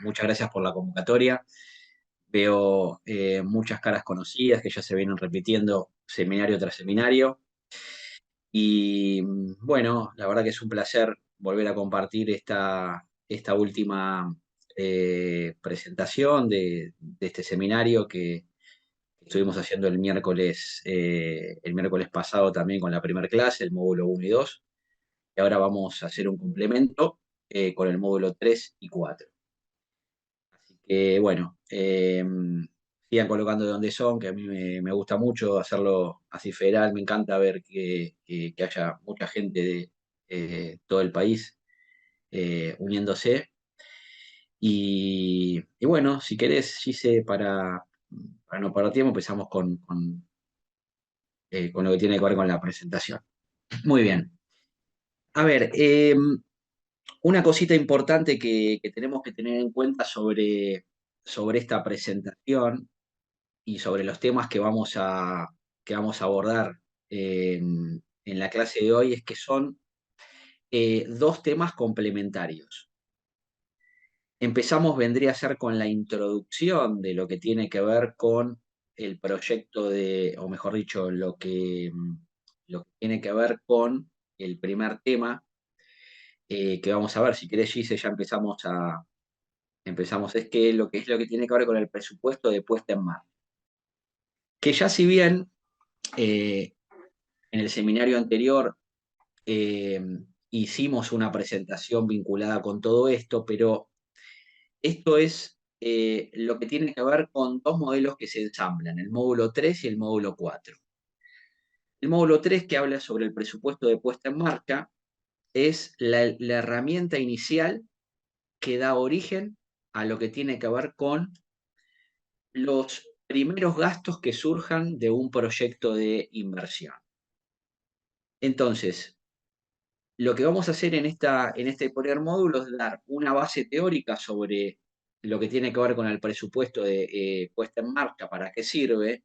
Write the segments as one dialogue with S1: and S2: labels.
S1: muchas gracias por la convocatoria. Veo muchas caras conocidas que ya se vienen repitiendo seminario tras seminario. Y bueno, la verdad que es un placer volver a compartir esta última presentación de este seminario que estuvimos haciendo el miércoles pasado también con la primera clase, el módulo 1 y 2. Y ahora vamos a hacer un complemento con el módulo 3 y 4. Así que bueno, sigan colocando de donde son, que a mí me gusta mucho hacerlo así federal. Me encanta ver que haya mucha gente de todo el país uniéndose. Y bueno, si querés, Gise, para no perder tiempo, empezamos con lo que tiene que ver con la presentación. Muy bien. A ver, una cosita importante que tenemos que tener en cuenta sobre esta presentación y sobre los temas que vamos a abordar en la clase de hoy es que son dos temas complementarios. Empezamos, vendría a ser con la introducción de lo que tiene que ver con el proyecto o mejor dicho, lo que tiene que ver con el primer tema que vamos a ver. Si querés, Gise, ya empezamos, es lo que tiene que ver con el presupuesto de puesta en marcha. Que ya si bien eh, en el seminario anterior eh, hicimos una presentación vinculada con todo esto, pero esto es lo que tiene que ver con dos modelos que se ensamblan, el módulo 3 y el módulo 4. El módulo 3, que habla sobre el presupuesto de puesta en marcha, es la herramienta inicial que da origen a lo que tiene que ver con los primeros gastos que surjan de un proyecto de inversión. Entonces, lo que vamos a hacer en este primer módulo es dar una base teórica sobre lo que tiene que ver con el presupuesto de puesta en marcha, para qué sirve,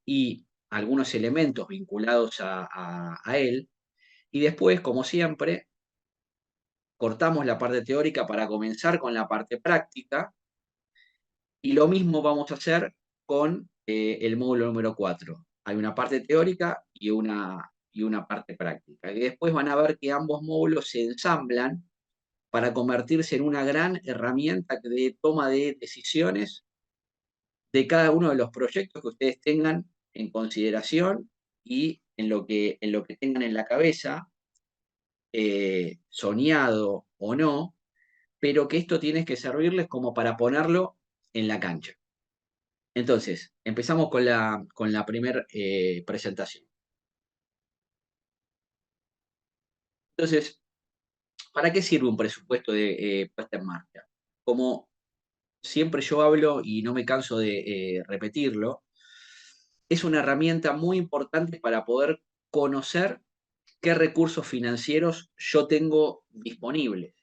S1: y algunos elementos vinculados a él. Y después, como siempre, cortamos la parte teórica para comenzar con la parte práctica. Y lo mismo vamos a hacer con el módulo número 4. Hay una parte teórica y una parte práctica. Y después van a ver que ambos módulos se ensamblan para convertirse en una gran herramienta de toma de decisiones de cada uno de los proyectos que ustedes tengan en consideración y en lo que tengan en la cabeza, soñado o no, pero que esto tiene que servirles como para ponerlo en la cancha. Entonces, empezamos con la primera presentación. Entonces, ¿para qué sirve un presupuesto de puesta en marcha? Como siempre yo hablo y no me canso de repetirlo, es una herramienta muy importante para poder conocer qué recursos financieros yo tengo disponibles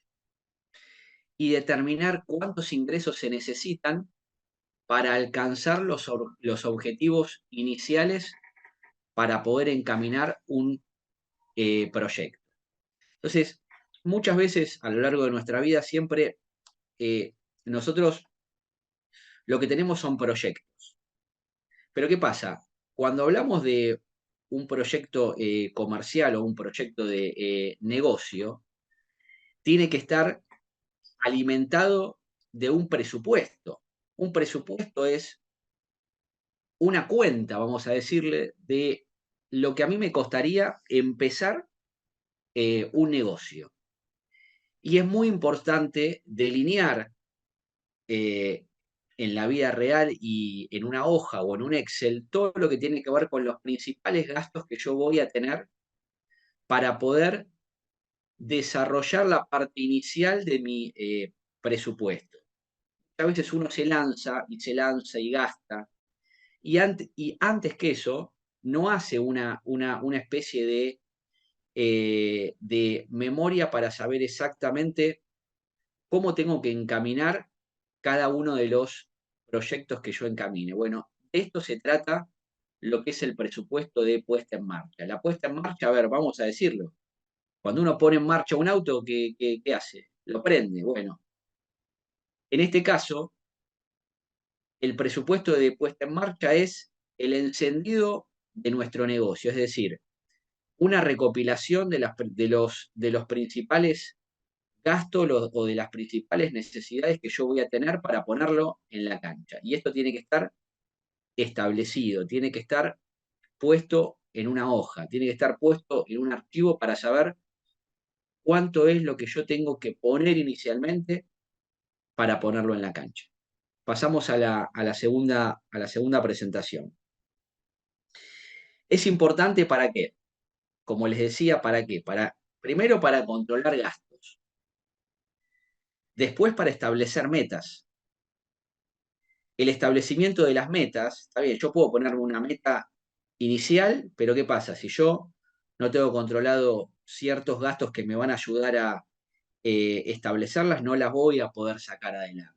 S1: y determinar cuántos ingresos se necesitan para alcanzar los objetivos iniciales para poder encaminar un proyecto. Entonces, muchas veces a lo largo de nuestra vida siempre nosotros lo que tenemos son proyectos. Pero ¿qué pasa? Cuando hablamos de un proyecto comercial o un proyecto de negocio, tiene que estar alimentado de un presupuesto. Un presupuesto es una cuenta, vamos a decirle, de lo que a mí me costaría empezar un negocio. Y es muy importante delinear eh, en la vida real y en una hoja o en un Excel todo lo que tiene que ver con los principales gastos que yo voy a tener para poder desarrollar la parte inicial de mi presupuesto. A veces uno se lanza y se lanza y gasta, y antes que eso no hace una especie de memoria para saber exactamente cómo tengo que encaminar cada uno de los proyectos que yo encamine. Bueno, de esto se trata lo que es el presupuesto de puesta en marcha. La puesta en marcha, a ver, vamos a decirlo. Cuando uno pone en marcha un auto, ¿qué hace? Lo prende. Bueno, En este caso, el presupuesto de puesta en marcha es el encendido de nuestro negocio, es decir, una recopilación de los principales gastos o de las principales necesidades que yo voy a tener para ponerlo en la cancha. Y esto tiene que estar establecido, tiene que estar puesto en una hoja, tiene que estar puesto en un archivo para saber cuánto es lo que yo tengo que poner inicialmente para ponerlo en la cancha. Pasamos a la segunda presentación. Es importante para qué, como les decía, ¿para qué? Primero para controlar gastos, después para establecer metas. El establecimiento de las metas, está bien, yo puedo ponerme una meta inicial, pero ¿qué pasa? Si yo no tengo controlado ciertos gastos que me van a ayudar a establecerlas, no las voy a poder sacar adelante.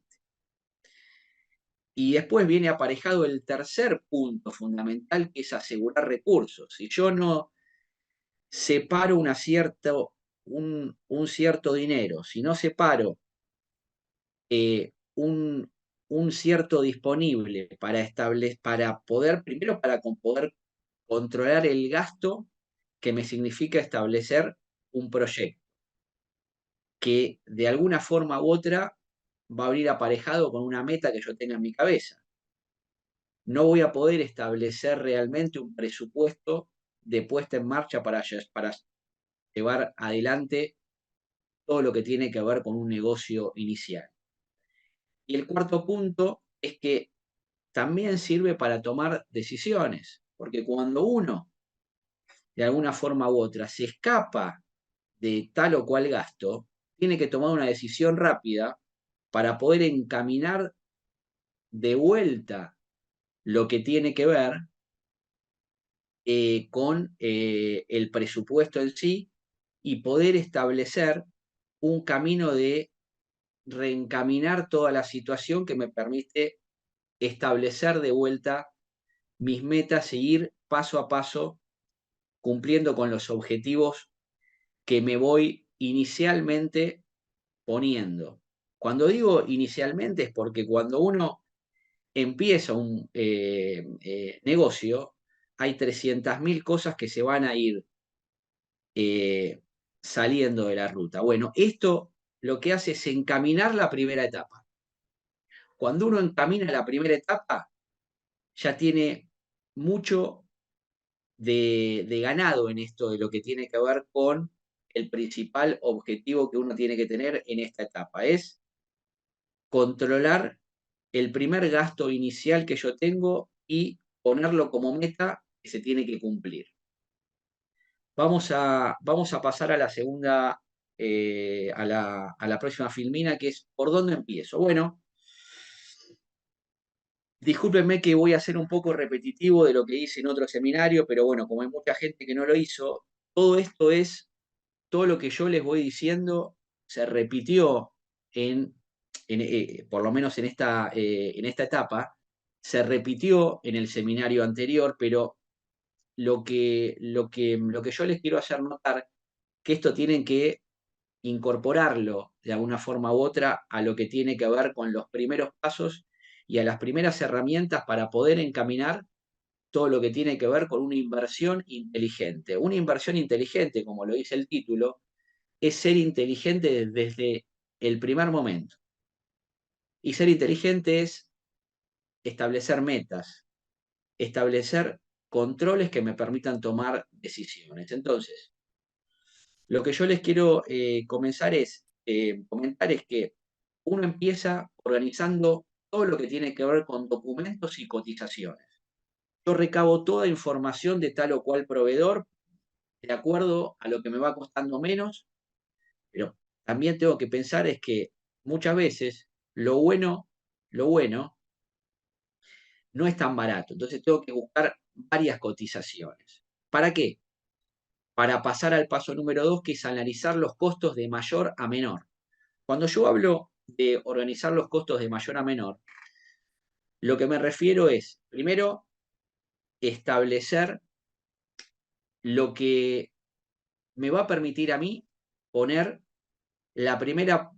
S1: Y después viene aparejado el tercer punto fundamental, que es asegurar recursos. Si yo no separo un cierto dinero, si no separo un cierto disponible para poder, primero poder controlar el gasto que me significa establecer un proyecto, que de alguna forma u otra va a ir aparejado con una meta que yo tenga en mi cabeza. No voy a poder establecer realmente un presupuesto de puesta en marcha para llevar adelante todo lo que tiene que ver con un negocio inicial. Y el cuarto punto es que también sirve para tomar decisiones, porque cuando uno, de alguna forma u otra, se escapa de tal o cual gasto, tiene que tomar una decisión rápida para poder encaminar de vuelta lo que tiene que ver con el presupuesto en sí y poder establecer un camino de reencaminar toda la situación que me permite establecer de vuelta mis metas e ir paso a paso cumpliendo con los objetivos que me voy inicialmente poniendo. Cuando digo inicialmente es porque cuando uno empieza un negocio, hay 300.000 cosas que se van a ir eh, saliendo de la ruta. Bueno, esto lo que hace es encaminar la primera etapa. Cuando uno encamina la primera etapa, ya tiene mucho de ganado en esto de lo que tiene que ver con el principal objetivo que uno tiene que tener en esta etapa. Es controlar el primer gasto inicial que yo tengo y ponerlo como meta que se tiene que cumplir. Vamos a pasar a la segunda, a la próxima filmina, que es ¿por dónde empiezo? Bueno, discúlpenme que voy a ser un poco repetitivo de lo que hice en otro seminario, pero bueno, como hay mucha gente que no lo hizo, todo esto es, todo lo que yo les voy diciendo se repitió por lo menos en esta etapa, se repitió en el seminario anterior, pero lo que yo les quiero hacer notar, que esto tienen que incorporarlo de alguna forma u otra a lo que tiene que ver con los primeros pasos y a las primeras herramientas para poder encaminar todo lo que tiene que ver con una inversión inteligente. Una inversión inteligente, como lo dice el título, es ser inteligente desde el primer momento. Y ser inteligente es establecer metas, establecer controles que me permitan tomar decisiones. Entonces, lo que yo les quiero comentar es que uno empieza organizando todo lo que tiene que ver con documentos y cotizaciones. Yo recabo toda información de tal o cual proveedor de acuerdo a lo que me va costando menos, pero también tengo que pensar es que muchas veces lo bueno no es tan barato. Entonces tengo que buscar varias cotizaciones. ¿Para qué? Para pasar al paso número 2, que es analizar los costos de mayor a menor. Cuando yo hablo de organizar los costos de mayor a menor, lo que me refiero es, primero, establecer lo que me va a permitir a mí poner la primera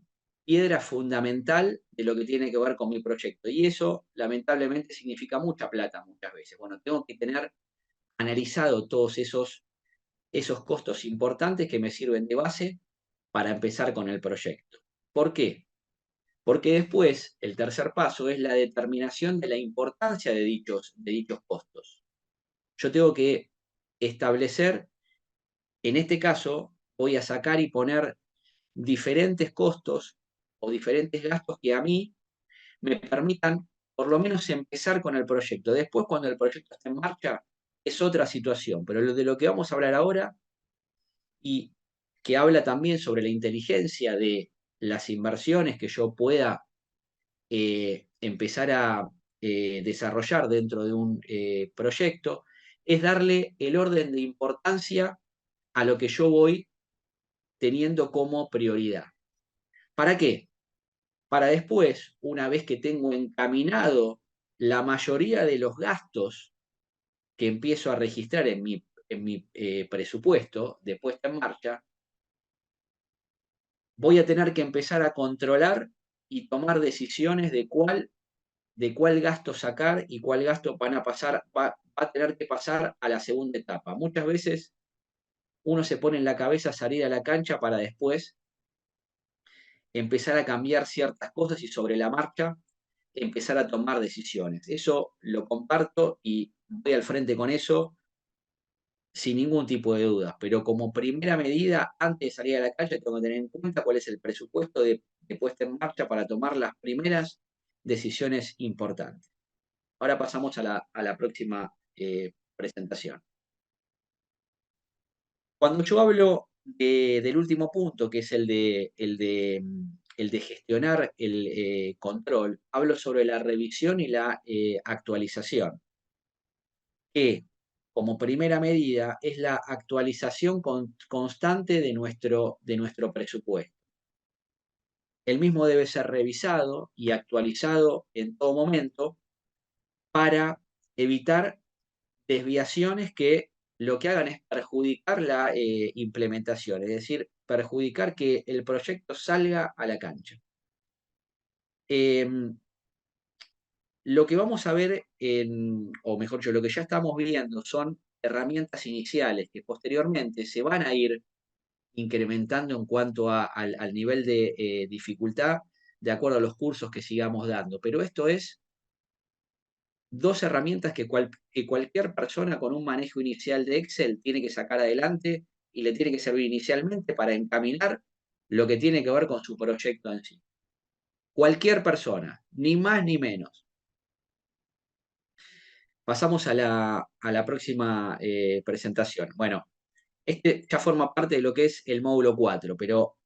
S1: piedra fundamental de lo que tiene que ver con mi proyecto. Y eso, lamentablemente, significa mucha plata muchas veces. Bueno, tengo que tener analizado todos esos costos importantes que me sirven de base para empezar con el proyecto. ¿Por qué? Porque después, el tercer paso es la determinación de la importancia de dichos costos. Yo tengo que establecer, en este caso, voy a sacar y poner diferentes costos o diferentes gastos que a mí me permitan por lo menos empezar con el proyecto. Después, cuando el proyecto esté en marcha, es otra situación, pero de lo que vamos a hablar ahora y que habla también sobre la inteligencia de las inversiones que yo pueda empezar a desarrollar dentro de un proyecto, es darle el orden de importancia a lo que yo voy teniendo como prioridad. ¿Para qué? Para después, una vez que tengo encaminado la mayoría de los gastos que empiezo a registrar en mi presupuesto de puesta en marcha, voy a tener que empezar a controlar y tomar decisiones de cuál gasto sacar y cuál gasto va a tener que pasar a la segunda etapa. Muchas veces uno se pone en la cabeza salir a la cancha para después empezar a cambiar ciertas cosas y sobre la marcha empezar a tomar decisiones. Eso lo comparto y voy al frente con eso sin ningún tipo de dudas, pero como primera medida, antes de salir a la calle, tengo que tener en cuenta cuál es el presupuesto de puesta en marcha para tomar las primeras decisiones importantes. Ahora pasamos a la próxima presentación. Cuando yo hablo del último punto, que es el de gestionar el control, hablo sobre la revisión y la actualización, que como primera medida es la actualización constante de nuestro presupuesto. El mismo debe ser revisado y actualizado en todo momento para evitar desviaciones que lo que hagan es perjudicar la implementación, es decir, perjudicar que el proyecto salga a la cancha. Em, lo que vamos a ver, o mejor dicho, lo que ya estamos viendo son herramientas iniciales que posteriormente se van a ir incrementando en cuanto al nivel de dificultad de acuerdo a los cursos que sigamos dando. Pero esto es dos herramientas que cualquier persona con un manejo inicial de Excel tiene que sacar adelante y le tiene que servir inicialmente para encaminar lo que tiene que ver con su proyecto en sí. Cualquier persona, ni más ni menos. Pasamos a la próxima presentación. Bueno, este ya forma parte de lo que es el módulo 4, pero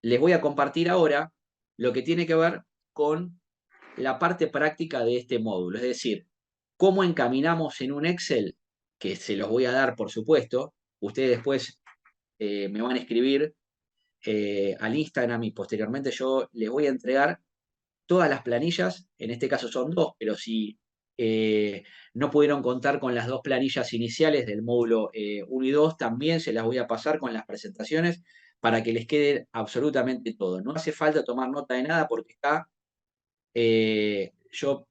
S1: les voy a compartir ahora lo que tiene que ver con la parte práctica de este módulo, es decir, cómo encaminamos en un Excel, que se los voy a dar, por supuesto. Ustedes después me van a escribir al Instagram y posteriormente yo les voy a entregar todas las planillas, en este caso son dos, pero si no pudieron contar con las dos planillas iniciales del módulo 1 y 2, también se las voy a pasar con las presentaciones para que les quede absolutamente todo. No hace falta tomar nota de nada porque yo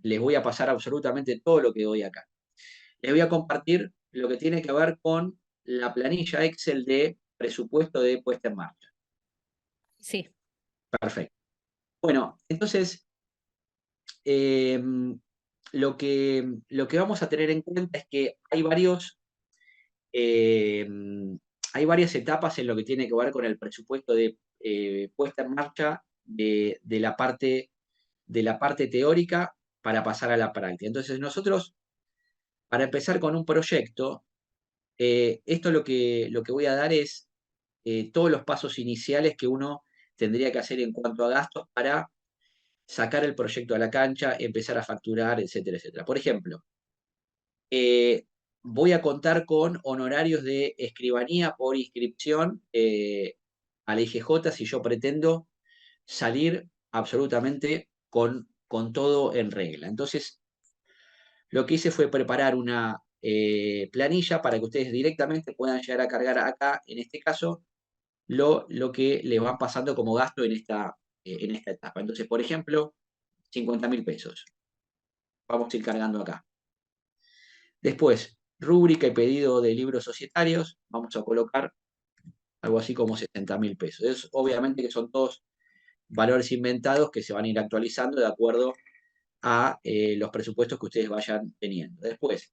S1: les voy a pasar absolutamente todo lo que doy acá. Les voy a compartir lo que tiene que ver con la planilla Excel de presupuesto de puesta en marcha.
S2: Sí,
S1: Perfecto. Bueno, entonces, eh, lo que vamos a tener en cuenta es que eh, hay varias etapas en lo que tiene que ver con el presupuesto de puesta en marcha de la parte teórica para pasar a la práctica. Entonces, nosotros, para empezar con un proyecto, esto lo que voy a dar es todos los pasos iniciales que uno tendría que hacer en cuanto a gastos para sacar el proyecto a la cancha, empezar a facturar, etcétera, etcétera. Por ejemplo, eh, voy a contar con honorarios de escribanía por inscripción a la IGJ si yo pretendo salir absolutamente con todo en regla. Entonces, lo que hice fue preparar una planilla para que ustedes directamente puedan llegar a cargar acá, en este caso, lo que le van pasando como gasto en esta etapa. Entonces, por ejemplo, 50.000 pesos. Vamos a ir cargando acá. Después, rúbrica y pedido de libros societarios. Vamos a colocar algo así como 60.000 pesos. Obviamente que son todos valores inventados que se van a ir actualizando de acuerdo a los presupuestos que ustedes vayan teniendo. Después,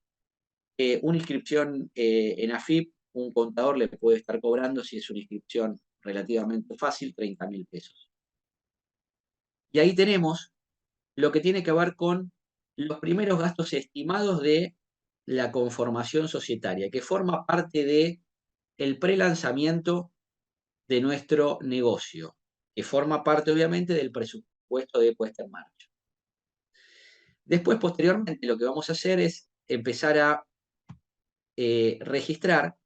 S1: una inscripción en AFIP, un contador le puede estar cobrando, si es una inscripción relativamente fácil, 30.000 pesos. Y ahí tenemos lo que tiene que ver con los primeros gastos estimados de la conformación societaria, que forma parte de el prelanzamiento de nuestro negocio, que forma parte obviamente del presupuesto de puesta en marcha. Después, posteriormente, lo que vamos a hacer es empezar a registrar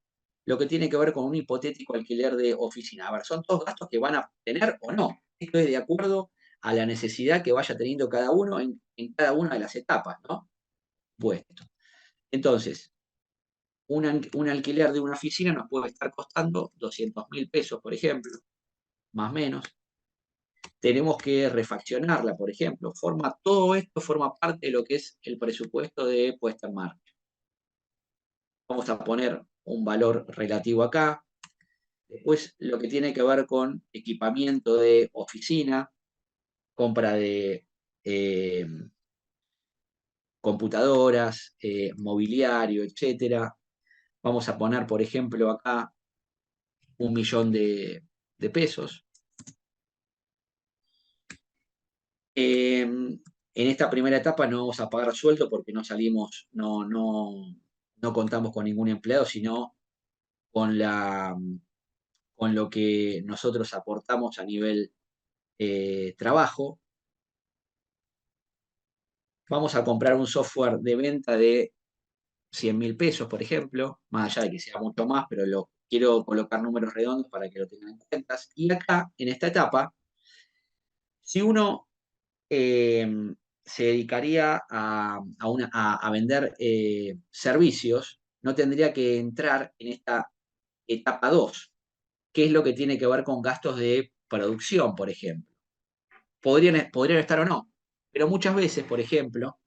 S1: lo que tiene que ver con un hipotético alquiler de oficina. A ver, son todos gastos que van a tener o no. Esto es de acuerdo a la necesidad que vaya teniendo cada uno en cada una de las etapas, ¿no? Puesto. Entonces, un alquiler de una oficina nos puede estar costando 200.000 pesos, por ejemplo, más o menos. Tenemos que refaccionarla, por ejemplo. Todo esto forma parte de lo que es el presupuesto de puesta en marcha. Vamos a poner un valor relativo acá. Después, lo que tiene que ver con equipamiento de oficina, compra de eh, computadoras, mobiliario, etcétera. Vamos a poner, por ejemplo, acá 1.000.000 de pesos. En esta primera etapa no vamos a pagar sueldo porque no salimos, no contamos con ningún empleado, sino con, con lo que nosotros aportamos a nivel trabajo. Vamos a comprar un software de venta de 100.000 pesos, por ejemplo, más allá de que sea mucho más, pero quiero colocar números redondos para que lo tengan en cuenta. Y acá, en esta etapa, si uno se dedicaría a vender servicios, no tendría que entrar en esta etapa 2, que es lo que tiene que ver con gastos de producción, por ejemplo. Podrían estar o no, pero muchas veces, por ejemplo,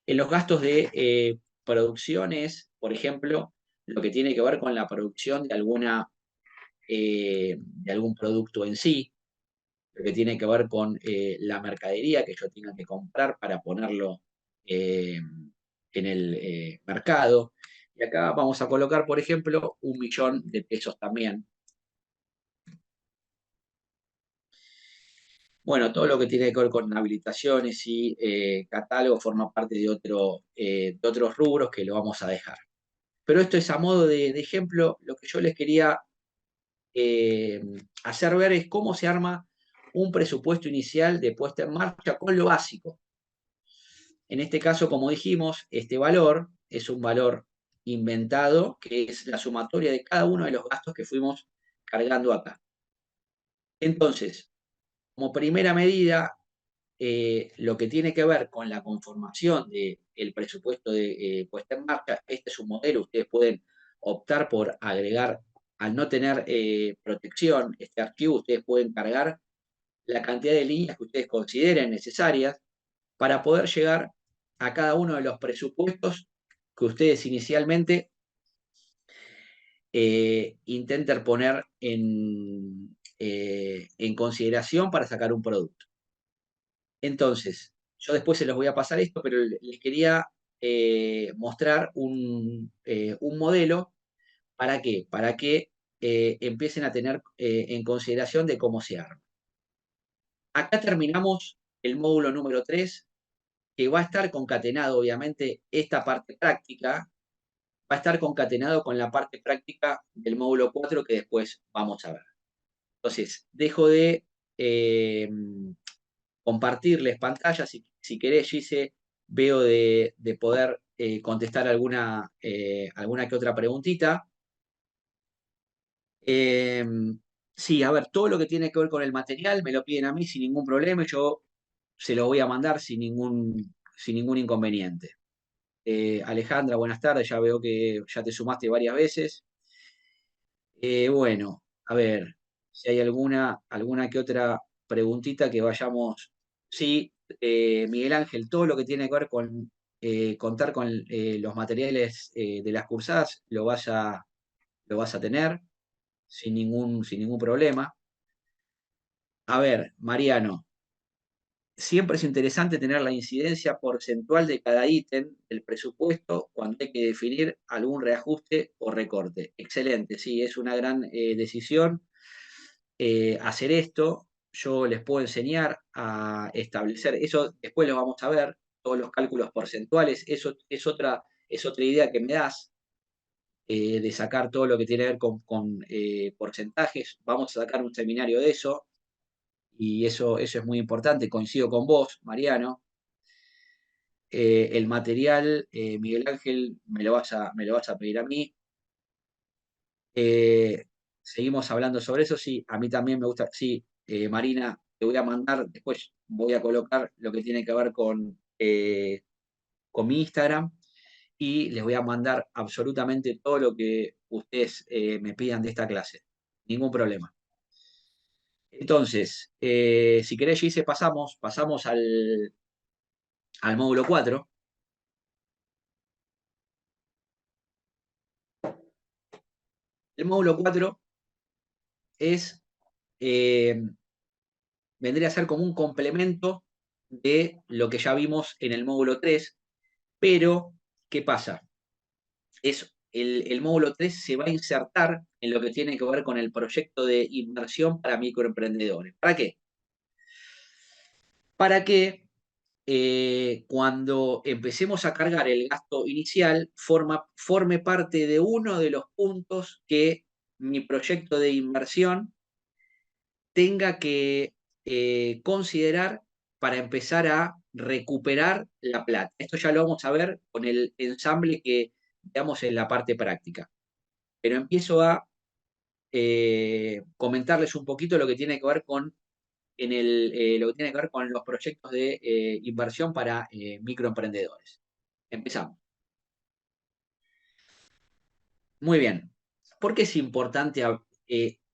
S1: en los gastos de producciones, por ejemplo, lo que tiene que ver con la producción de algún producto en sí, lo que tiene que ver con la mercadería que yo tenga que comprar para ponerlo en el mercado. Y acá vamos a colocar, por ejemplo, 1.000.000 de pesos también. Bueno, todo lo que tiene que ver con habilitaciones y catálogo forma parte de otros rubros que lo vamos a dejar. Pero esto es a modo de ejemplo. Lo que yo les quería eh, hacer ver es cómo se arma un presupuesto inicial de puesta en marcha con lo básico. En este caso, como dijimos, este valor es un valor inventado, que es la sumatoria de cada uno de los gastos que fuimos cargando acá. Entonces, como primera medida, lo que tiene que ver con la conformación del presupuesto de puesta en marcha, este es un modelo, ustedes pueden optar por agregar, al no tener protección, este archivo, ustedes pueden cargar la cantidad de líneas que ustedes consideren necesarias para poder llegar a cada uno de los presupuestos que ustedes inicialmente intenten poner en consideración para sacar un producto. Entonces, yo después se los voy a pasar esto, pero les quería mostrar un modelo. ¿Para qué? Para que empiecen a tener en consideración de cómo se arma. Acá terminamos el módulo número 3, que va a estar concatenado, obviamente, esta parte práctica, va a estar concatenado con la parte práctica del módulo 4 que después vamos a ver. Entonces, dejo de compartirles pantalla. Si querés, Gise, veo de poder contestar alguna que otra preguntita. Eh, sí, a ver, todo lo que tiene que ver con el material me lo piden a mí sin ningún problema y yo se lo voy a mandar sin ningún inconveniente. Alejandra, buenas tardes, ya veo que ya te sumaste varias veces. Bueno, a ver. si hay alguna que otra preguntita que vayamos. Sí, Miguel Ángel, todo lo que tiene que ver con contar con los materiales de las cursadas lo vas a tener sin ningún problema. A ver, Mariano, siempre es interesante tener la incidencia porcentual de cada ítem del presupuesto cuando hay que definir algún reajuste o recorte. Excelente, sí, es una gran decisión hacer esto. Yo les puedo enseñar a establecer, eso después lo vamos a ver, todos los cálculos porcentuales, eso es otra idea que me das, de sacar todo lo que tiene que ver con porcentajes. Vamos a sacar un seminario de eso y eso es muy importante. Coincido con vos, Mariano. El material, Miguel Ángel, me lo vas a pedir a mí. Eh, Seguimos hablando sobre eso, sí, a mí también me gusta, sí, Marina, te voy a mandar, después voy a colocar lo que tiene que ver con mi Instagram y les voy a mandar absolutamente todo lo que ustedes me pidan de esta clase. Ningún problema. Entonces, si querés, Gise, pasamos al módulo 4. El módulo 4 es, eh, vendría a ser como un complemento de lo que ya vimos en el módulo 3, pero ¿qué pasa? El módulo 3 se va a insertar en lo que tiene que ver con el proyecto de inversión para microemprendedores. ¿Para qué? Para que cuando empecemos a cargar el gasto inicial, forme parte de uno de los puntos que mi proyecto de inversión tenga que considerar para empezar a recuperar la plata. Esto ya lo vamos a ver con el ensamble que veamos en la parte práctica. Pero empiezo a comentarles un poquito lo que tiene que ver lo que tiene que ver con los proyectos de inversión para microemprendedores. Empezamos. Muy bien. ¿Por qué es importante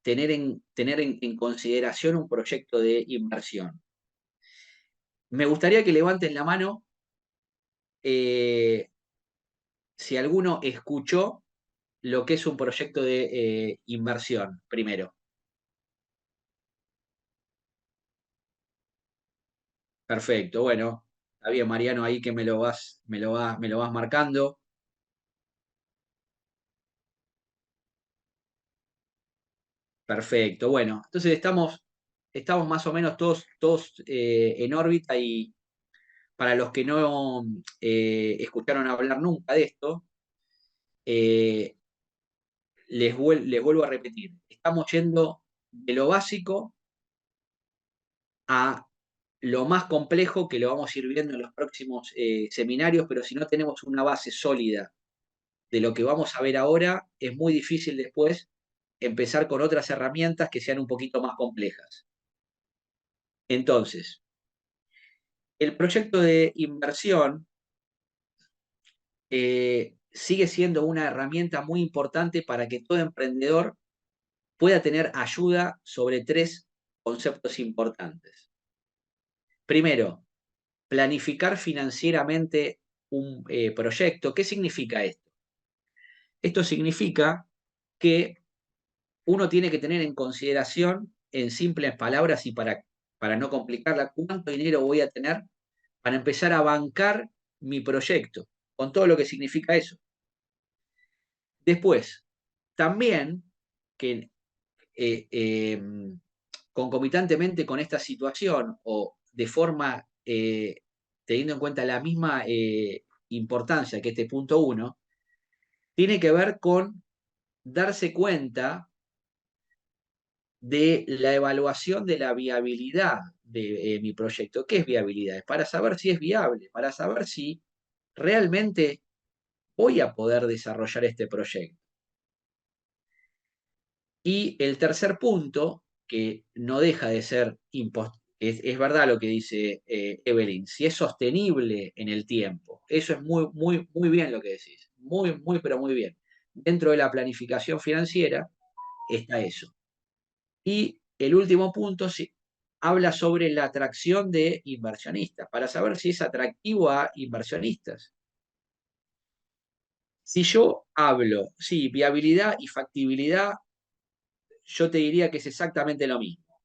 S1: tener en consideración un proyecto de inversión? Me gustaría que levanten la mano eh, si alguno escuchó lo que es un proyecto de inversión, primero. Perfecto, bueno, está bien, Mariano, ahí que me lo vas marcando. Perfecto, bueno, entonces estamos más o menos todos en órbita y para los que no escucharon hablar nunca de esto, eh, les vuelvo a repetir, estamos yendo de lo básico a lo más complejo que lo vamos a ir viendo en los próximos seminarios, pero si no tenemos una base sólida de lo que vamos a ver ahora, es muy difícil después empezar con otras herramientas que sean un poquito más complejas. Entonces, el proyecto de inversión sigue siendo una herramienta muy importante para que todo emprendedor pueda tener ayuda sobre tres conceptos importantes. Primero, planificar financieramente un proyecto. ¿Qué significa esto? Esto significa que uno tiene que tener en consideración, en simples palabras y para no complicarla, cuánto dinero voy a tener para empezar a bancar mi proyecto, con todo lo que significa eso. Después, también que eh, eh, concomitantemente con esta situación o de forma teniendo en cuenta la misma importancia que este punto uno, tiene que ver con darse cuenta de la evaluación de la viabilidad de mi proyecto. ¿Qué es viabilidad? Es para saber si es viable, para saber si realmente voy a poder desarrollar este proyecto. Y el tercer punto, que no deja de ser es verdad lo que dice Evelyn, si es sostenible en el tiempo. Eso es muy, muy, muy bien lo que decís. Muy, muy, pero muy bien. Dentro de la planificación financiera está eso. Y el último punto habla sobre la atracción de inversionistas, para saber si es atractivo a inversionistas. Si yo hablo, sí, viabilidad y factibilidad, yo te diría que es exactamente lo mismo.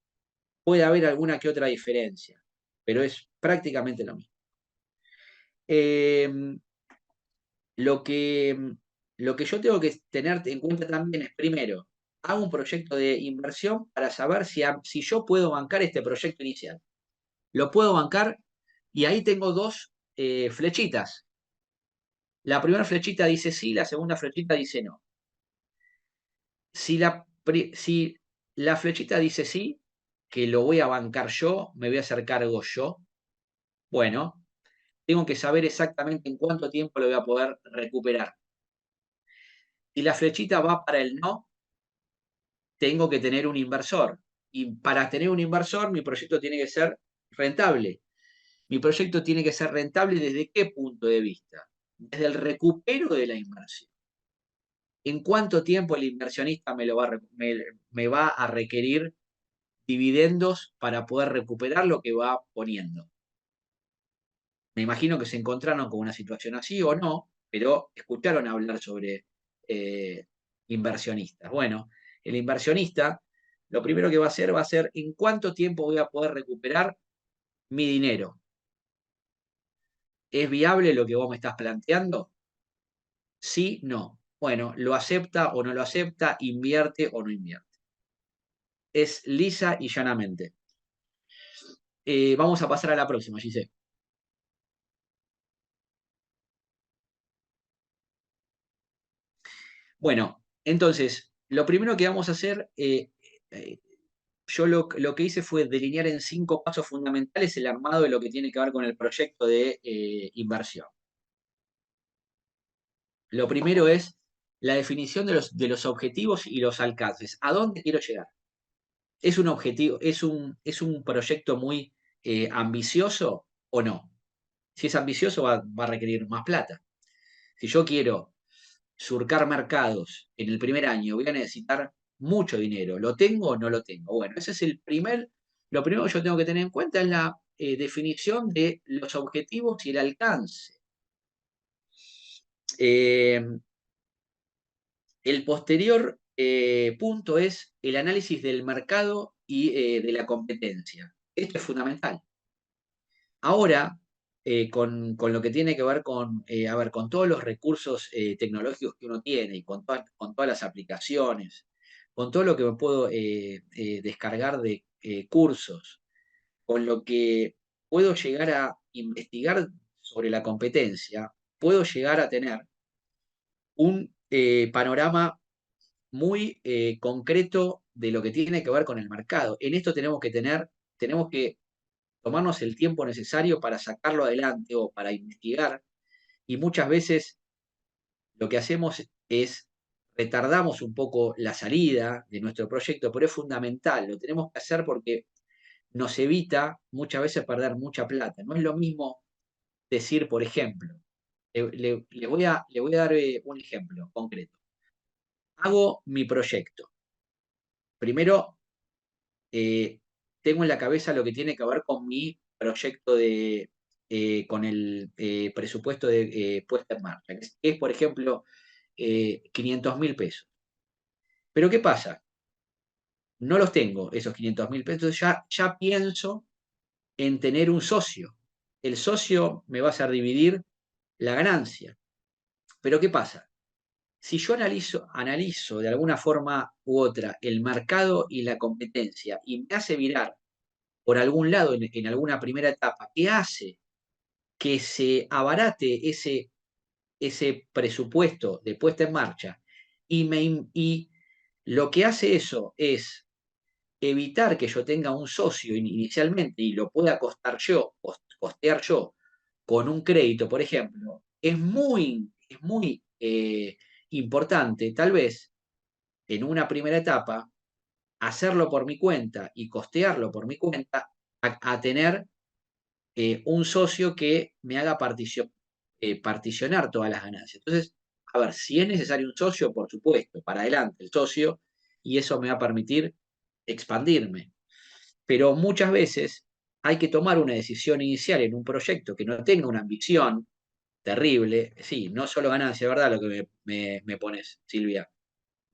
S1: Puede haber alguna que otra diferencia, pero es prácticamente lo mismo. Eh, lo que, lo que yo tengo que tener en cuenta también es, primero, hago un proyecto de inversión para saber si yo puedo bancar este proyecto inicial. Lo puedo bancar y ahí tengo dos flechitas. La primera flechita dice sí, la segunda flechita dice no. Si la flechita dice sí, que lo voy a bancar yo, me voy a hacer cargo yo, bueno, tengo que saber exactamente en cuánto tiempo lo voy a poder recuperar. Si la flechita va para el no, tengo que tener un inversor. Y para tener un inversor, mi proyecto tiene que ser rentable. Mi proyecto tiene que ser rentable ¿desde qué punto de vista? Desde el recupero de la inversión. ¿En cuánto tiempo el inversionista me va a requerir dividendos para poder recuperar lo que va poniendo? Me imagino que se encontraron con una situación así o no, pero escucharon hablar sobre eh, inversionistas. Bueno, el inversionista lo primero que va a ser en cuánto tiempo voy a poder recuperar mi dinero. ¿Es viable lo que vos me estás planteando? Sí, no. Bueno, lo acepta o no lo acepta, invierte o no invierte. Es lisa y llanamente. Vamos a pasar a la próxima, Gise. Bueno, entonces, lo primero que vamos a hacer, eh, yo lo que hice fue delinear en 5 pasos fundamentales el armado de lo que tiene que ver con el proyecto de inversión. Lo primero es la definición de los objetivos y los alcances. ¿A dónde quiero llegar? ¿Es un objetivo, es un proyecto muy ambicioso o no? Si es ambicioso, va a requerir más plata. Si yo quiero surcar mercados en el primer año, voy a necesitar mucho dinero. ¿Lo tengo o no lo tengo? Bueno, ese es lo primero que yo tengo que tener en cuenta es la definición de los objetivos y el alcance. Eh, el posterior punto es el análisis del mercado y de la competencia. Esto es fundamental. Ahora, con lo que tiene que ver a ver, con todos los recursos tecnológicos que uno tiene y con todas las aplicaciones, con todo lo que me puedo descargar de cursos, con lo que puedo llegar a investigar sobre la competencia, puedo llegar a tener un panorama muy concreto de lo que tiene que ver con el mercado. En esto tenemos que tomarnos el tiempo necesario para sacarlo adelante o para investigar. Y muchas veces lo que hacemos es retardamos un poco la salida de nuestro proyecto, pero es fundamental, lo tenemos que hacer porque nos evita muchas veces perder mucha plata. No es lo mismo decir, por ejemplo, le voy a dar un ejemplo concreto. Hago mi proyecto. Primero, eh, tengo en la cabeza lo que tiene que ver con mi proyecto con el presupuesto de puesta en marcha, que es, por ejemplo, 500.000 pesos. Pero ¿qué pasa? No los tengo, esos 500.000 pesos, ya pienso en tener un socio. El socio me va a hacer dividir la ganancia. Pero ¿qué pasa? Si yo analizo de alguna forma u otra el mercado y la competencia y me hace virar por algún lado en alguna primera etapa que hace que se abarate ese presupuesto de puesta en marcha y lo que hace eso es evitar que yo tenga un socio inicialmente y lo pueda costear yo con un crédito, por ejemplo, es muy importante, tal vez en una primera etapa, hacerlo por mi cuenta y costearlo por mi cuenta a tener un socio que me haga particionar todas las ganancias. Entonces, a ver, si es necesario un socio, por supuesto, para adelante el socio, y eso me va a permitir expandirme. Pero muchas veces hay que tomar una decisión inicial en un proyecto que no tenga una ambición terrible. Sí, no solo ganancia, ¿verdad? Lo que me pones, Silvia.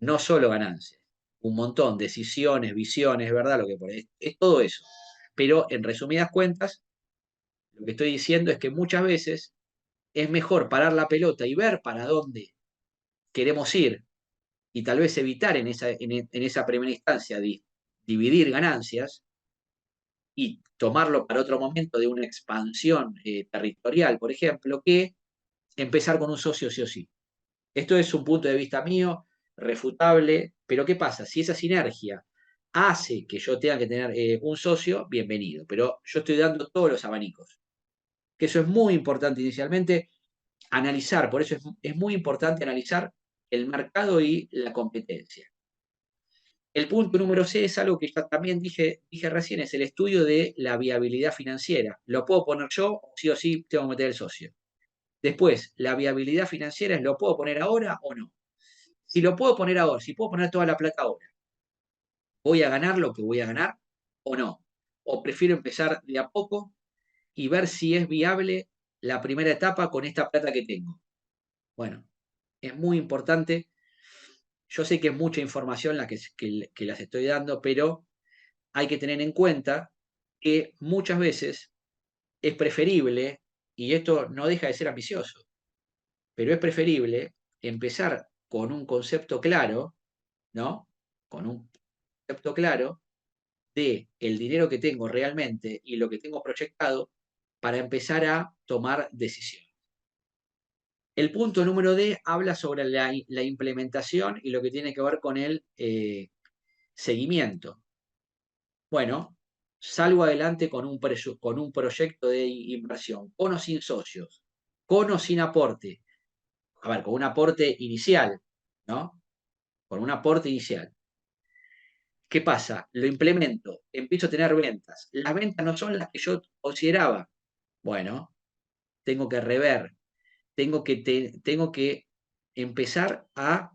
S1: No solo ganancias, un montón, decisiones, visiones, ¿verdad? Lo que pones, es todo eso. Pero en resumidas cuentas, lo que estoy diciendo es que muchas veces es mejor parar la pelota y ver para dónde queremos ir y tal vez evitar en esa primera instancia dividir ganancias y tomarlo para otro momento de una expansión territorial, por ejemplo, que empezar con un socio sí o sí. Esto es un punto de vista mío, refutable, pero ¿qué pasa? Si esa sinergia hace que yo tenga que tener un socio, bienvenido, pero yo estoy dando todos los abanicos, que eso es muy importante inicialmente, analizar, por eso es muy importante analizar el mercado y la competencia. El punto número C es algo que ya también dije recién, es el estudio de la viabilidad financiera. ¿Lo puedo poner yo o sí tengo que meter el socio? Después, la viabilidad financiera es ¿lo puedo poner ahora o no? Si lo puedo poner ahora, si puedo poner toda la plata ahora, ¿voy a ganar lo que voy a ganar o no? ¿O prefiero empezar de a poco y ver si es viable la primera etapa con esta plata que tengo? Bueno, es muy importante. Yo sé que es mucha información la que las estoy dando, pero hay que tener en cuenta que muchas veces es preferible, y esto no deja de ser ambicioso, pero es preferible empezar con un concepto claro, ¿no? Con un concepto claro de el dinero que tengo realmente y lo que tengo proyectado para empezar a tomar decisiones. El punto número D habla sobre la implementación y lo que tiene que ver con el seguimiento. Bueno, salgo adelante con un proyecto de inversión, con o sin socios, con o sin aporte. A ver, con un aporte inicial, ¿no? Con un aporte inicial. ¿Qué pasa? Lo implemento, empiezo a tener ventas. Las ventas no son las que yo consideraba. Bueno, tengo que rever, tengo que empezar a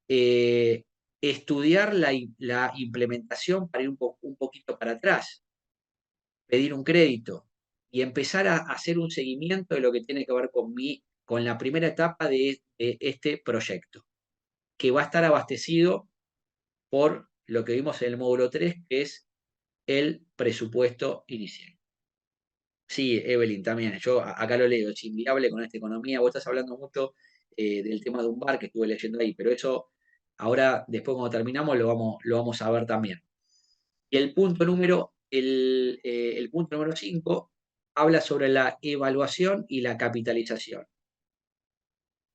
S1: eh, estudiar la implementación para ir un poquito para atrás, pedir un crédito y empezar a hacer un seguimiento de lo que tiene que ver con la primera etapa de este proyecto, que va a estar abastecido por lo que vimos en el módulo 3, que es el presupuesto inicial. Sí, Evelyn, también. Yo acá lo leo, es inviable con esta economía. Vos estás hablando mucho del tema de un bar que estuve leyendo ahí, pero eso ahora, después cuando terminamos, lo vamos a ver también. Y el punto número 5 habla sobre la evaluación y la capitalización.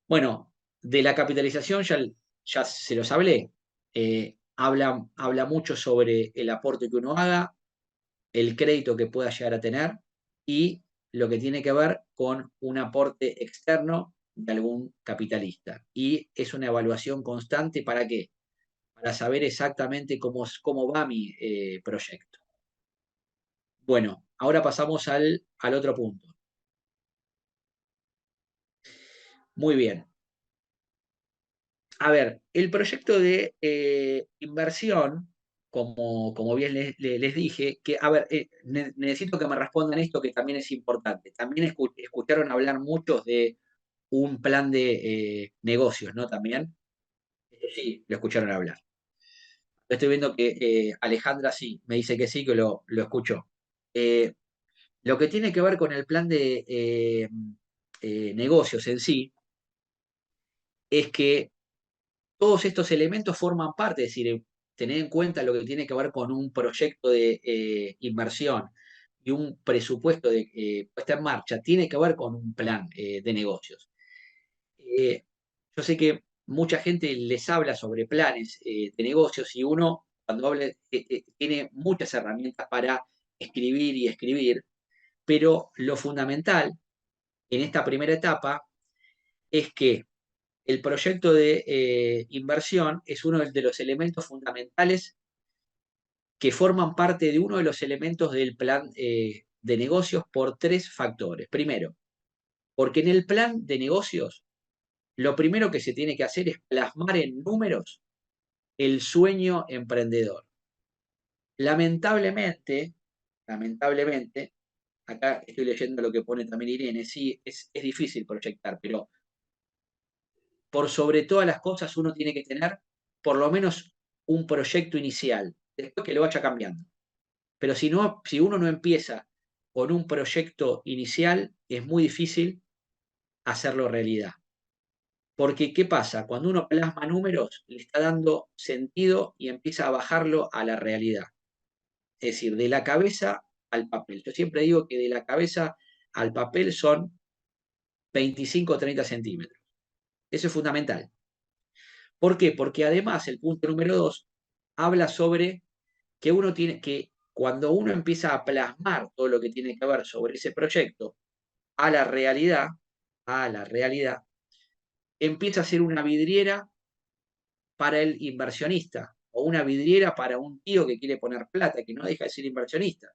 S1: Bueno, de la capitalización ya se los hablé. Habla mucho sobre el aporte que uno haga, el crédito que pueda llegar a tener y lo que tiene que ver con un aporte externo de algún capitalista. Y es una evaluación constante ¿para qué? Para saber exactamente cómo va mi proyecto. Bueno, ahora pasamos al otro punto. Muy bien. A ver, el proyecto de inversión, como bien les dije, que, a ver, necesito que me respondan esto que también es importante. También escucharon hablar muchos de un plan de negocios, ¿no? También. Sí, lo escucharon hablar. Estoy viendo que Alejandra sí, me dice que sí, que lo escuchó. Eh, lo que tiene que ver con el plan de negocios en sí, es que todos estos elementos forman parte, es decir, tener en cuenta lo que tiene que ver con un proyecto de inversión y un presupuesto de puesta en marcha, tiene que ver con un plan de negocios. Eh, yo sé que mucha gente les habla sobre planes de negocios y uno, cuando habla, tiene muchas herramientas para escribir y escribir, pero lo fundamental en esta primera etapa es que el proyecto de inversión es uno de los elementos fundamentales que forman parte de uno de los elementos del plan de negocios por tres factores. Primero, porque en el plan de negocios lo primero que se tiene que hacer es plasmar en números el sueño emprendedor. Lamentablemente, lamentablemente, acá estoy leyendo lo que pone también Irene, sí, es difícil proyectar, pero por sobre todas las cosas uno tiene que tener por lo menos un proyecto inicial, después que lo vaya cambiando. Pero si no, si uno no empieza con un proyecto inicial, es muy difícil hacerlo realidad. Porque, ¿qué pasa? Cuando uno plasma números, le está dando sentido y empieza a bajarlo a la realidad. Es decir, de la cabeza al papel. Yo siempre digo que de la cabeza al papel son 25 o 30 centímetros. Eso es fundamental. ¿Por qué? Porque además el punto número 2 habla sobre que uno tiene que, cuando uno empieza a plasmar todo lo que tiene que ver sobre ese proyecto a a la realidad, empieza a ser una vidriera para el inversionista o una vidriera para un tío que quiere poner plata, que no deja de ser inversionista.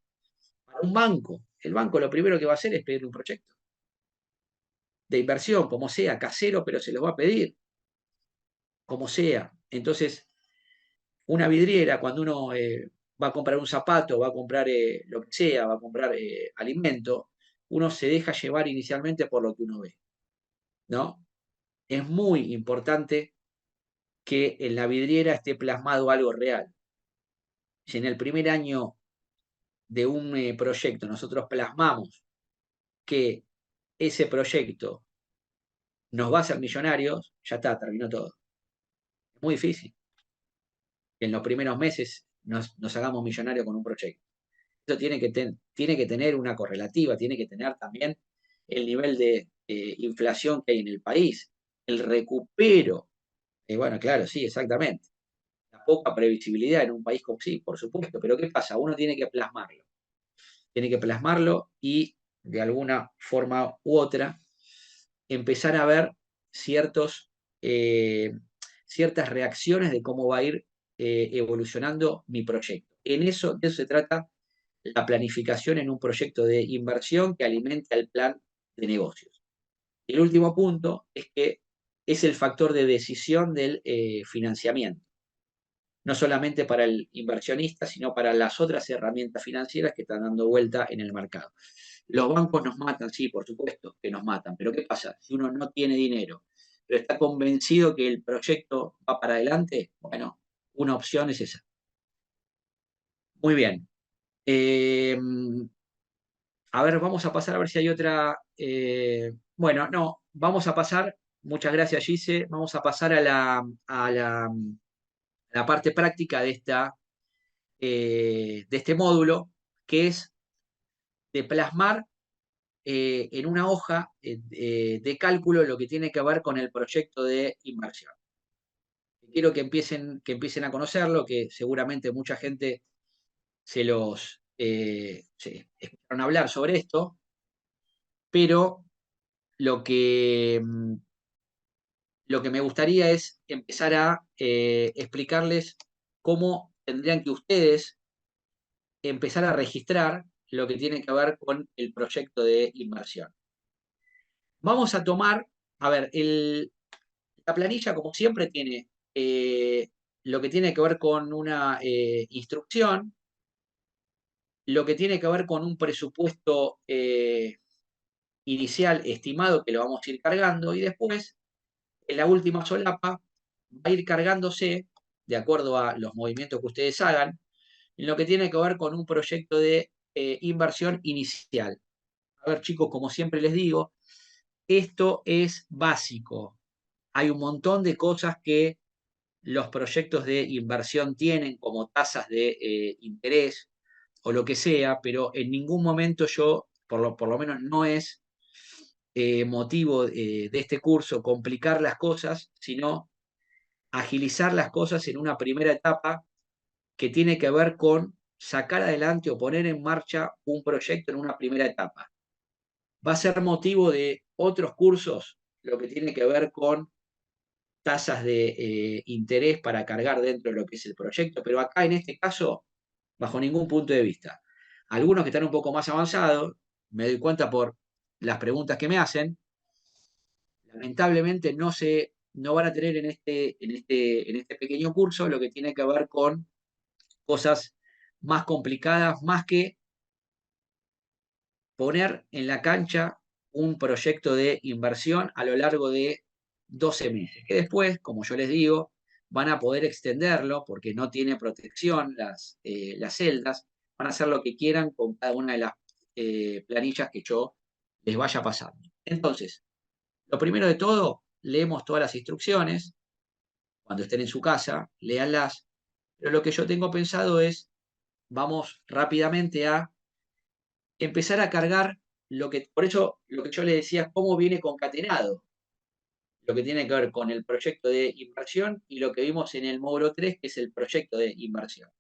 S1: Para un banco, el banco lo primero que va a hacer es pedir un proyecto de inversión, como sea, casero, pero se los va a pedir, como sea. Entonces, una vidriera, cuando uno va a comprar un zapato, va a comprar lo que sea, va a comprar alimento, uno se deja llevar inicialmente por lo que uno ve, ¿no? Es muy importante que en la vidriera esté plasmado algo real. Si en el primer año de un proyecto nosotros plasmamos que ese proyecto nos va a hacer millonarios, ya está, terminó todo. Es muy difícil que en los primeros meses nos hagamos millonarios con un proyecto. Eso tiene que tener una correlativa, tiene que tener también el nivel de inflación que hay en el país, el recupero. Bueno, claro, sí, exactamente. La poca previsibilidad en un país como sí, por supuesto, pero ¿qué pasa? Uno tiene que plasmarlo y de alguna forma u otra empezar a ver ciertos, eh, ciertas reacciones de cómo va a ir evolucionando mi proyecto. De eso se trata la planificación en un proyecto de inversión que alimenta el plan de negocios. El último punto es que es el factor de decisión del financiamiento, no solamente para el inversionista, sino para las otras herramientas financieras que están dando vuelta en el mercado. Los bancos nos matan, sí, por supuesto que nos matan, pero ¿qué pasa? Si uno no tiene dinero, pero está convencido que el proyecto va para adelante, bueno, una opción es esa. Muy bien. Eh, a ver, vamos a pasar a ver si hay otra. Bueno, no, vamos a pasar. Muchas gracias, Gise. Vamos a pasar a la parte práctica de este módulo, que es de plasmar en una hoja de cálculo lo que tiene que ver con el proyecto de inversión. Quiero que empiecen a conocerlo, que seguramente mucha gente se escucharon hablar sobre esto, pero lo que, mm, lo que me gustaría es empezar a explicarles cómo tendrían que ustedes empezar a registrar lo que tiene que ver con el proyecto de inversión. Vamos a tomar, a ver, la planilla como siempre tiene lo que tiene que ver con una instrucción, lo que tiene que ver con un presupuesto inicial estimado que lo vamos a ir cargando y después en la última solapa va a ir cargándose, de acuerdo a los movimientos que ustedes hagan, en lo que tiene que ver con un proyecto de inversión inicial. A ver, chicos, como siempre les digo, esto es básico. Hay un montón de cosas que los proyectos de inversión tienen, como tasas de interés o lo que sea, pero en ningún momento yo, por lo menos no es motivo de este curso complicar las cosas, sino agilizar las cosas en una primera etapa que tiene que ver con sacar adelante o poner en marcha un proyecto en una primera etapa. Va a ser motivo de otros cursos lo que tiene que ver con tasas de interés para cargar dentro de lo que es el proyecto, pero acá en este caso, bajo ningún punto de vista. Algunos que están un poco más avanzados, me doy cuenta por las preguntas que me hacen, lamentablemente no van a tener en este pequeño curso lo que tiene que ver con cosas más complicadas, más que poner en la cancha un proyecto de inversión a lo largo de 12 meses, que después, como yo les digo, van a poder extenderlo porque no tiene protección las celdas, van a hacer lo que quieran con cada una de las planillas que yo les vaya pasando. Entonces, lo primero de todo, leemos todas las instrucciones, cuando estén en su casa, léanlas, pero lo que yo tengo pensado es, vamos rápidamente a empezar a cargar por eso lo que yo le decía, cómo viene concatenado, lo que tiene que ver con el proyecto de inversión y lo que vimos en el módulo 3, que es el proyecto de inversión.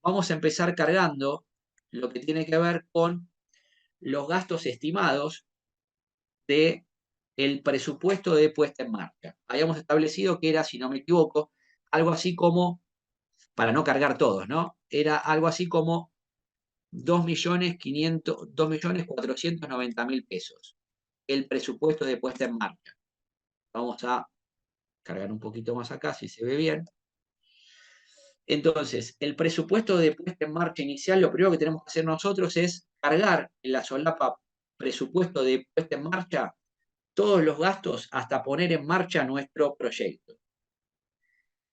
S1: Vamos a empezar cargando lo que tiene que ver con los gastos estimados de el presupuesto de puesta en marcha. Habíamos establecido que era, si no me equivoco, algo así como, para no cargar todos, ¿no? Era algo así como 2.490.000 pesos el presupuesto de puesta en marcha. Vamos a cargar un poquito más acá, si se ve bien. Entonces, el presupuesto de puesta en marcha inicial, lo primero que tenemos que hacer nosotros es cargar en la solapa presupuesto de puesta en marcha todos los gastos hasta poner en marcha nuestro proyecto.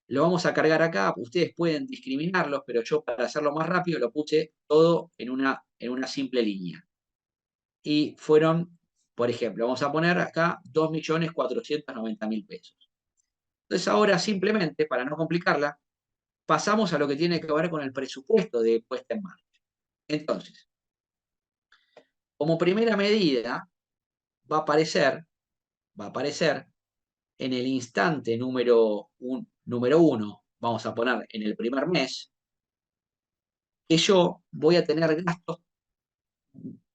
S1: Lo vamos a cargar acá, ustedes pueden discriminarlos, pero yo para hacerlo más rápido lo puse todo en una simple línea. Y fueron, por ejemplo, vamos a poner acá 2.490.000 pesos. Entonces ahora simplemente, para no complicarla, pasamos a lo que tiene que ver con el presupuesto de puesta en marcha. Entonces, como primera medida, va a aparecer en el instante número 1, vamos a poner en el primer mes, que yo voy a tener gastos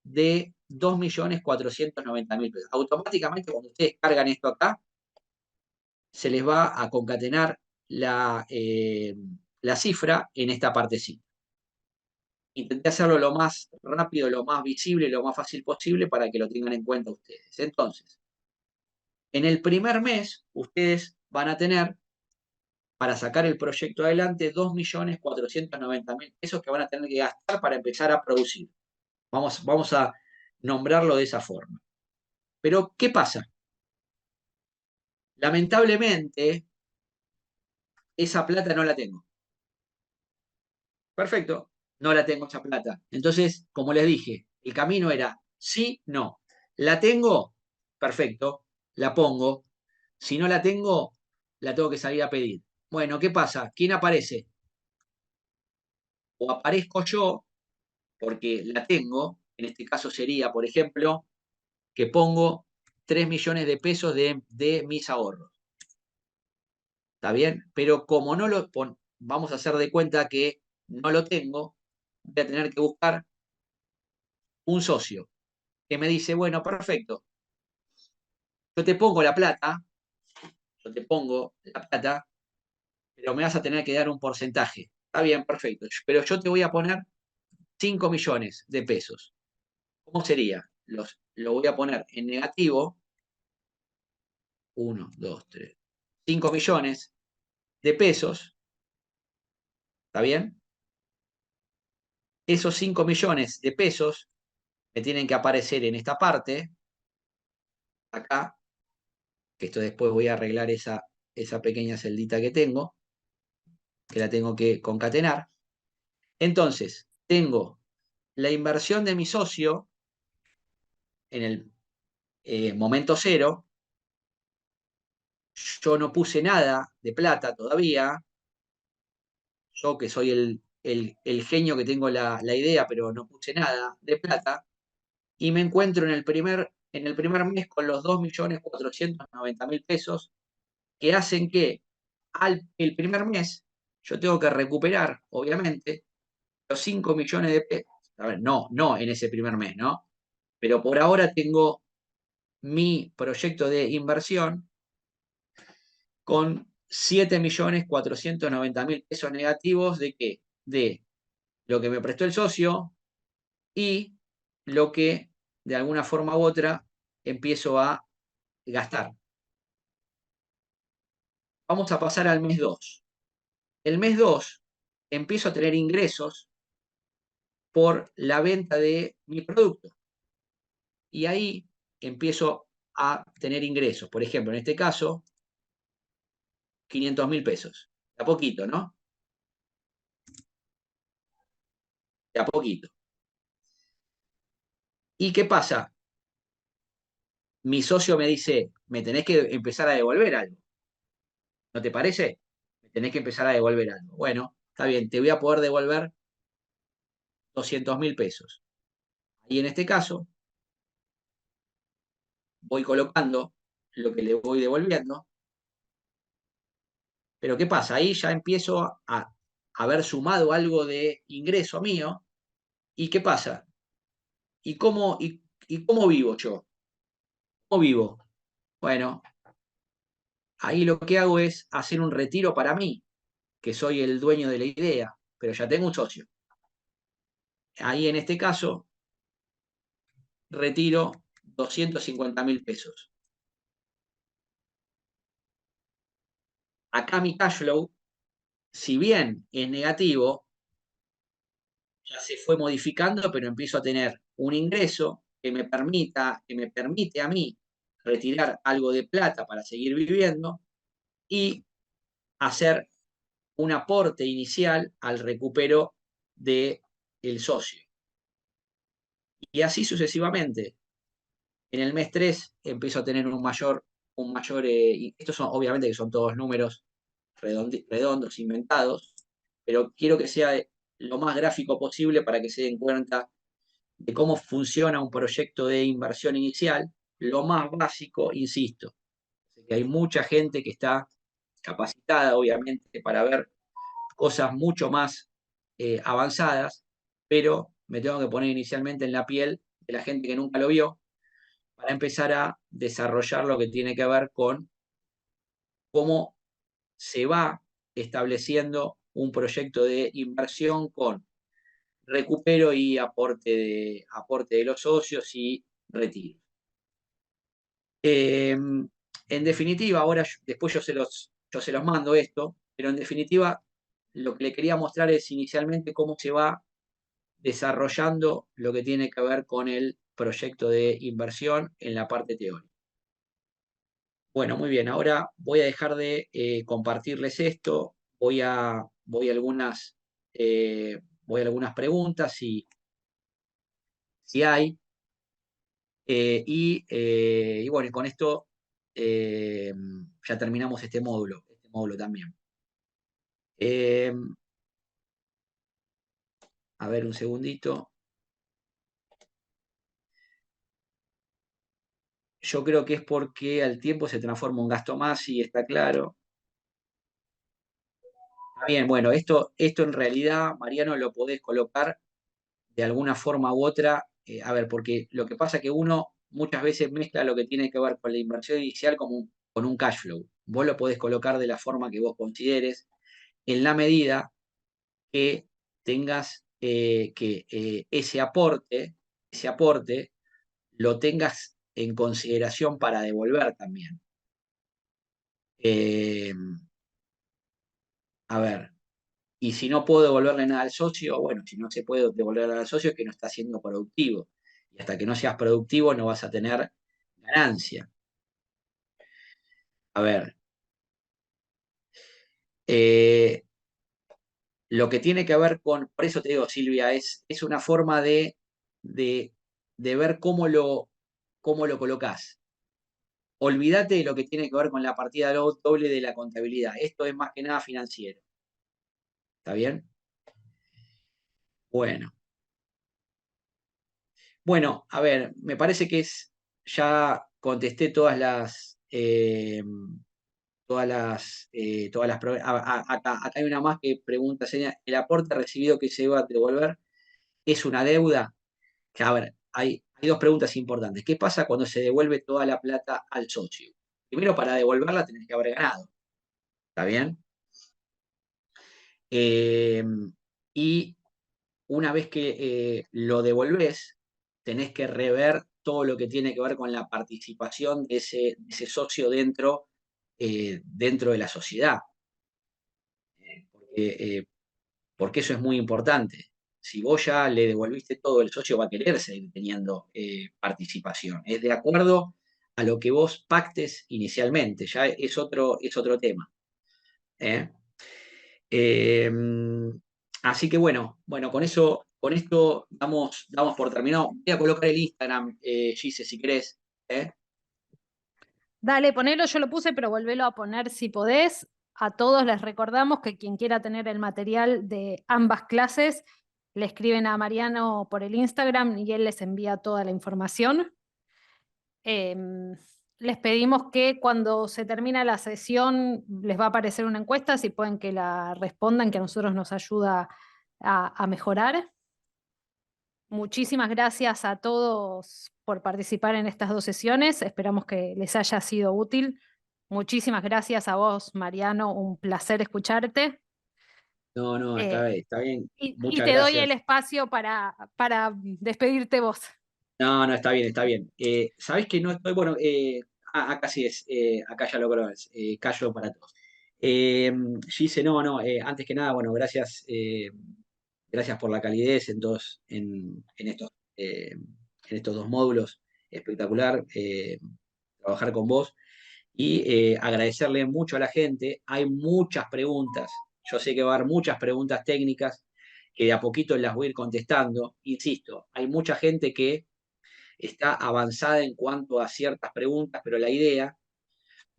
S1: de 2.490.000 pesos. Automáticamente, cuando ustedes cargan esto acá, se les va a concatenar la cifra en esta partecita. Intenté hacerlo lo más rápido, lo más visible, lo más fácil posible para que lo tengan en cuenta ustedes. Entonces, en el primer mes, ustedes van a tener, para sacar el proyecto adelante, 2.490.000 pesos que van a tener que gastar para empezar a producir. Vamos a nombrarlo de esa forma. Pero, ¿qué pasa? Lamentablemente, esa plata no la tengo. Perfecto, no la tengo esa plata. Entonces, como les dije, el camino era sí, no. ¿La tengo? Perfecto, la pongo. Si no la tengo, la tengo que salir a pedir. Bueno, ¿qué pasa? ¿Quién aparece? O aparezco yo, porque la tengo, en este caso sería, por ejemplo, que pongo 3 millones de pesos de mis ahorros. ¿Está bien? Pero como no vamos a hacer de cuenta que no lo tengo, voy a tener que buscar un socio que me dice, bueno, perfecto, yo te pongo la plata, yo te pongo la plata, pero me vas a tener que dar un porcentaje. Está bien, perfecto, pero yo te voy a poner 5 millones de pesos. ¿Cómo sería? Lo voy a poner en negativo, 1, 2, 3, 5 millones de pesos, ¿está bien? Esos 5 millones de pesos me tienen que aparecer en esta parte, acá, que esto después voy a arreglar esa pequeña celdita que tengo, que la tengo que concatenar. Entonces, tengo la inversión de mi socio en el momento cero. Yo no puse nada de plata todavía. Yo que soy el genio que tengo la idea, pero no puse nada de plata. Y me encuentro en el primer mes con los 2.490.000 pesos que hacen que el primer mes yo tengo que recuperar, obviamente, los 5 millones de pesos. A ver, no en ese primer mes, ¿no? Pero por ahora tengo mi proyecto de inversión con 7.490.000 pesos negativos de qué? De lo que me prestó el socio y lo que de alguna forma u otra empiezo a gastar. Vamos a pasar al mes 2. El mes 2 empiezo a tener ingresos por la venta de mi producto. Y ahí empiezo a tener ingresos. Por ejemplo, en este caso, 500.000 pesos. De a poquito, ¿no? De a poquito. ¿Y qué pasa? Mi socio me dice, me tenés que empezar a devolver algo. ¿No te parece? Me tenés que empezar a devolver algo. Bueno, está bien, te voy a poder devolver 200.000 pesos. Y en este caso, voy colocando lo que le voy devolviendo. Pero ¿qué pasa? Ahí ya empiezo a haber sumado algo de ingreso mío. ¿Y qué pasa? ¿Y cómo vivo yo? ¿Cómo vivo? Bueno, ahí lo que hago es hacer un retiro para mí, que soy el dueño de la idea, pero ya tengo un socio. Ahí en este caso, retiro 250.000 pesos. Acá mi cash flow, si bien es negativo, ya se fue modificando, pero empiezo a tener un ingreso que me permite a mí retirar algo de plata para seguir viviendo y hacer un aporte inicial al recupero del socio. Y así sucesivamente. En el mes 3 empiezo a tener estos son obviamente que son todos números redondos, inventados, pero quiero que sea lo más gráfico posible para que se den cuenta de cómo funciona un proyecto de inversión inicial, lo más básico, insisto, que hay mucha gente que está capacitada, obviamente, para ver cosas mucho más avanzadas, pero me tengo que poner inicialmente en la piel de la gente que nunca lo vio para empezar a desarrollar lo que tiene que ver con cómo se va estableciendo un proyecto de inversión con recupero y aporte de los socios y retiro. En definitiva, ahora después yo se los mando esto, pero en definitiva lo que le quería mostrar es inicialmente cómo se va desarrollando lo que tiene que ver con el proyecto de inversión en la parte teórica. Bueno, muy bien, ahora voy a dejar de compartirles esto, voy a algunas preguntas si hay, y bueno, y con esto eh, ya terminamos este módulo también. Eh, a ver, un segundito. Yo creo que es porque al tiempo se transforma un gasto más y está claro. Está bien, bueno, esto en realidad, Mariano, lo podés colocar de alguna forma u otra. A ver, porque lo que pasa es que uno muchas veces mezcla lo que tiene que ver con la inversión inicial con un cash flow. Vos lo podés colocar de la forma que vos consideres, en la medida que tengas que ese aporte lo tengas en consideración para devolver también. Eh, a ver, y si no puedo devolverle nada al socio, bueno, si no se puede devolver nada al socio es que no está siendo productivo. Y hasta que no seas productivo no vas a tener ganancia. A ver, eh, lo que tiene que ver por eso te digo, Silvia, es una forma de, de ver cómo lo colocás. Olvídate de lo que tiene que ver con la partida doble de la contabilidad. Esto es más que nada financiero. ¿Está bien? Bueno. Bueno, a ver, me parece que ya contesté acá hay una más que pregunta, seña, ¿el aporte recibido que se va a devolver es una deuda? Que, a ver, hay dos preguntas importantes. ¿Qué pasa cuando se devuelve toda la plata al socio? Primero, para devolverla tenés que haber ganado, ¿está bien? Eh, y una vez que lo devolvés, tenés que rever todo lo que tiene que ver con la participación de ese socio dentro de la sociedad, porque, porque eso es muy importante. Si vos ya le devolviste todo, el socio va a querer seguir teniendo participación. Es de acuerdo a lo que vos pactes inicialmente, ya es otro tema. ¿Eh? Eh, Así que bueno, con esto damos por terminado. Voy a colocar el Instagram, Gise, si querés. ¿Eh?
S2: Dale, ponelo, yo lo puse, pero volvelo a poner si podés. A todos les recordamos que quien quiera tener el material de ambas clases, le escriben a Mariano por el Instagram y él les envía toda la información. Eh, Les pedimos que cuando se termina la sesión les va a aparecer una encuesta, si pueden que la respondan, que a nosotros nos ayuda a mejorar. Muchísimas gracias a todos por participar en estas dos sesiones. Esperamos que les haya sido útil. Muchísimas gracias a vos, Mariano. Un placer escucharte.
S1: No,
S2: Eh,
S1: está bien.
S2: y
S1: Muchas
S2: te doy el
S1: gracias.
S2: espacio para despedirte vos.
S1: No, está bien, está bien. ¿Sabés que no estoy? Bueno, acá sí es, acá ya lo creo, es callo para todos. Gise, no, antes que nada, bueno, gracias por la calidez en estos dos módulos. Espectacular trabajar con vos y agradecerle mucho a la gente. Hay muchas preguntas, yo sé que va a haber muchas preguntas técnicas que de a poquito las voy a ir contestando. Insisto, hay mucha gente que está avanzada en cuanto a ciertas preguntas, pero la idea,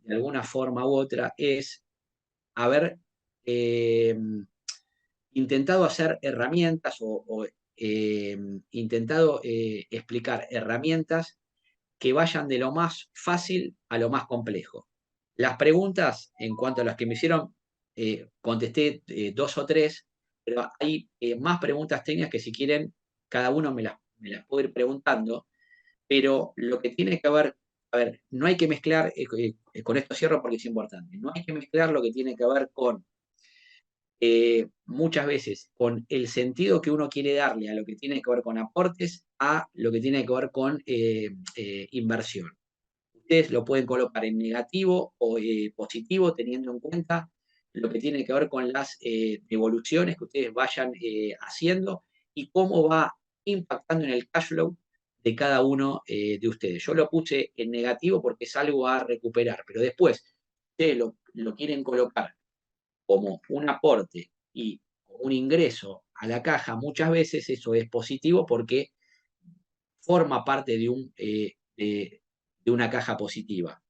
S1: de alguna forma u otra, es haber eh, intentado hacer herramientas o intentado explicar herramientas que vayan de lo más fácil a lo más complejo. Las preguntas, en cuanto a las que me hicieron, contesté dos o tres, pero hay más preguntas técnicas que si quieren, cada uno me las puedo ir preguntando, pero lo que tiene que ver, a ver, no hay que mezclar, con esto cierro porque es importante, no hay que mezclar lo que tiene que ver con muchas veces con el sentido que uno quiere darle a lo que tiene que ver con aportes a lo que tiene que ver con inversión. Ustedes lo pueden colocar en negativo o positivo teniendo en cuenta lo que tiene que ver con las devoluciones que ustedes vayan haciendo y cómo va impactando en el cash flow de cada uno de ustedes. Yo lo puse en negativo porque es algo a recuperar, pero después ustedes lo quieren colocar como un aporte y un ingreso a la caja, muchas veces eso es positivo porque forma parte de una caja positiva,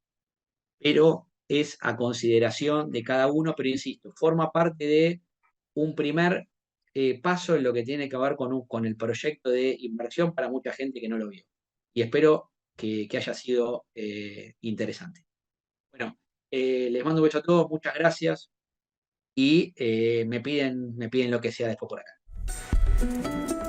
S1: pero es a consideración de cada uno, pero insisto, forma parte de un primer paso en lo que tiene que ver con el proyecto de inversión para mucha gente que no lo vio. Y espero que haya sido interesante. Bueno, les mando un beso a todos, muchas gracias y me piden lo que sea después por acá.